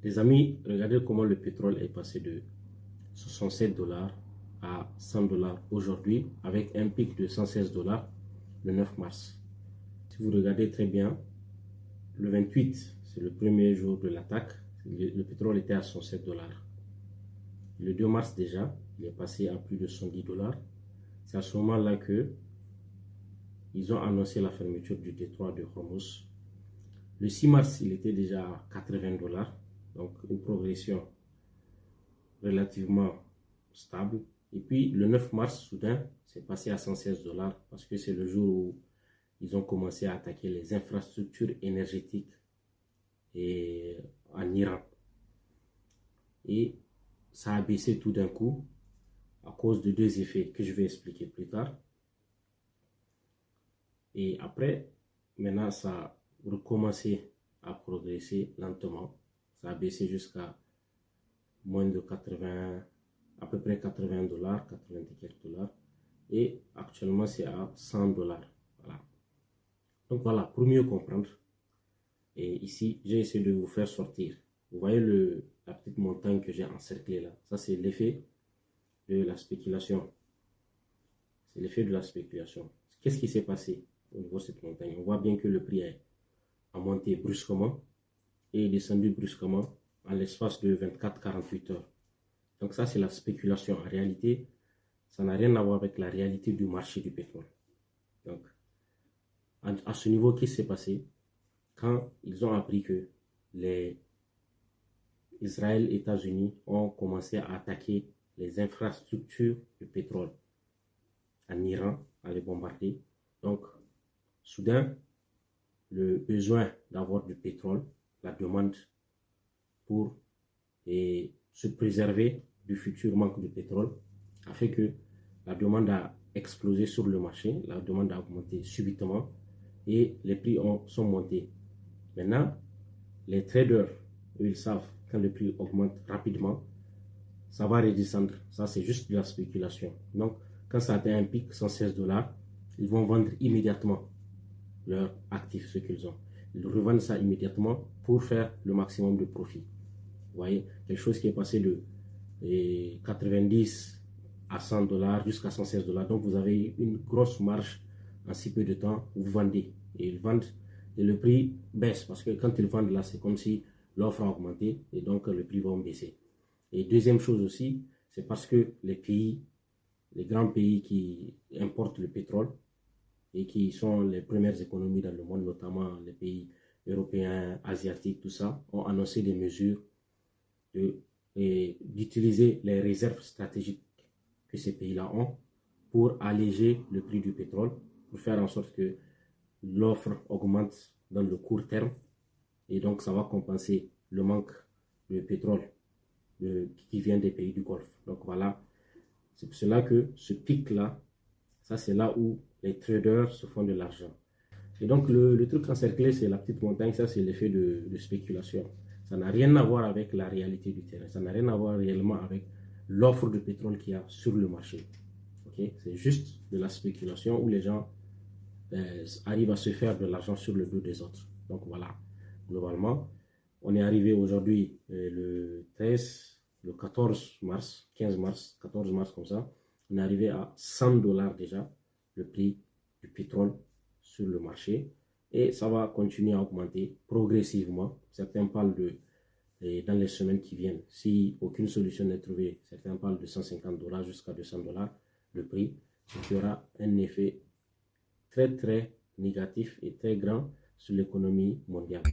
Les amis, regardez comment le pétrole est passé de 67 dollars à 100 dollars aujourd'hui avec un pic de 116 dollars le 9 mars. Si vous regardez très bien, le 28, c'est le premier jour de l'attaque, le pétrole était à 107 dollars. Le 2 mars déjà, il est passé à plus de 110 dollars. C'est à ce moment-là que ils ont annoncé la fermeture du détroit de Hormuz. Le 6 mars, il était déjà à 80 dollars, donc une progression relativement stable. Et puis le 9 mars, soudain, c'est passé à 116 dollars parce que c'est le jour où ils ont commencé à attaquer les infrastructures énergétiques en Iran. Et ça a baissé tout d'un coup à cause de deux effets que je vais expliquer plus tard. Et après, maintenant, ça a recommencé à progresser lentement. Ça a baissé jusqu'à moins de 80, à peu près 80 dollars, 80 et quelques dollars. Et actuellement, c'est à 100 dollars. Voilà. Donc voilà, pour mieux comprendre. Et ici, j'ai essayé de vous faire sortir. Vous voyez la petite montagne que j'ai encerclée là. Ça, c'est l'effet de la spéculation. C'est l'effet de la spéculation. Qu'est-ce qui s'est passé au niveau de cette montagne? On voit bien que le prix a monté brusquement et est descendu brusquement en l'espace de 24-48 heures. Donc ça, c'est la spéculation. En réalité, ça n'a rien à voir avec la réalité du marché du pétrole. Donc, à ce niveau, qu'est-ce qui s'est passé? Quand ils ont appris que les Israël et États-Unis ont commencé à attaquer les infrastructures de pétrole en Iran, à les bombarder. Donc, soudain, le besoin d'avoir du pétrole, la demande pour se préserver du futur manque de pétrole, a fait que la demande a explosé sur le marché, la demande a augmenté subitement et les prix sont montés. Maintenant, les traders, eux, ils savent quand le prix augmente rapidement, ça va redescendre. Ça, c'est juste de la spéculation. Donc, quand ça atteint un pic, 116 dollars, ils vont vendre immédiatement leurs actifs, ce qu'ils ont. Ils revendent ça immédiatement pour faire le maximum de profit. Vous voyez, quelque chose qui est passé de 90 à 100 dollars jusqu'à 116 dollars. Donc, vous avez une grosse marge en si peu de temps. Vous vendez et ils vendent et le prix baisse parce que quand ils vendent là, c'est comme si l'offre a augmenté et donc le prix va baisser. Et deuxième chose aussi, c'est parce que les grands pays qui importent le pétrole et qui sont les premières économies dans le monde, notamment les pays européens, asiatiques, tout ça, ont annoncé des mesures d'utiliser les réserves stratégiques que ces pays-là ont pour alléger le prix du pétrole, pour faire en sorte que l'offre augmente dans le court terme et donc ça va compenser le manque de pétrole qui vient des pays du Golfe. Donc voilà, c'est pour cela que ce pic-là, ça c'est là où les traders se font de l'argent. Et donc le truc encerclé, c'est la petite montagne, ça c'est l'effet de spéculation. Ça n'a rien à voir avec la réalité du terrain, ça n'a rien à voir réellement avec l'offre de pétrole qu'il y a sur le marché. Okay? C'est juste de la spéculation où les gens arrivent à se faire de l'argent sur le dos des autres. Donc voilà, globalement, on est arrivé aujourd'hui le 13, le 14 mars, 15 mars, 14 mars comme ça, on est arrivé à 100 dollars déjà, le prix du pétrole sur le marché. Et ça va continuer à augmenter progressivement. Certains parlent dans les semaines qui viennent, si aucune solution n'est trouvée, certains parlent de 150 dollars jusqu'à 200 dollars le prix. Donc il y aura un effet très négatif et très grand sur l'économie mondiale.